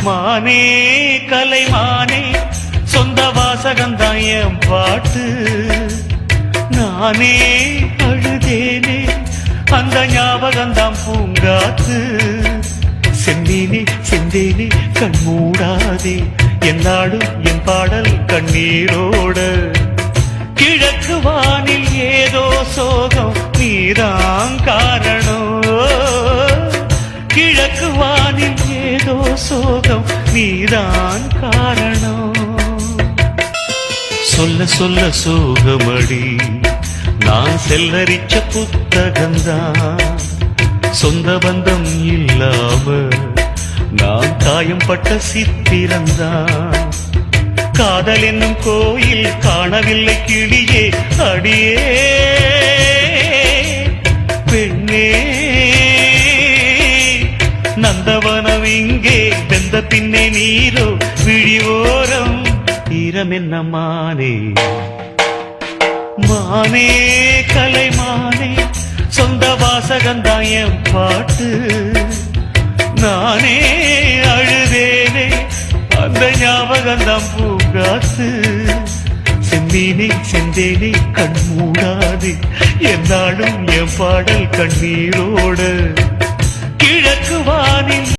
மானே கலைமானே சொந்த வாசகந்தான் என் பாட்டு. நானே அழுதேனே அந்த ஞாபகந்தான் பூங்காத்து. செந்தேனே செந்தேனே கண் மூடாதே என்னாடும் என் பாடல் கண்ணீரோட. கிழக்கு வானில் ஏதோ சோகம் நீதான் காரணம். கிழக்கு வானில் ஏதோ சோகம் நீதான் காரணம். சொல்ல சொல்ல சோகமடி நான் செல்லரிச்ச புத்தகந்தான். சொந்த பந்தம் இல்லாம நான் காயம் பட்ட சித்திரந்தான். காதல் என்னும் கோயில் காணவில்லை கிளியே அடியே பெண்ணே. நந்தவனம் இங்கே வெந்த பின்னே நீரோ விழிவோரம் ஈரம் என்ன மானே. மானே கலைமானே சொந்த வாசகந்தான் என் பாட்டு. நானே அழுதேனே அந்த ஞாபகந்தான் பூங்காத்து. செந்தேனே செந்தேனே கண் மூடாது என்னாலும் என் பாடல் கண்ணீரோடு. கிழக்கு வானில்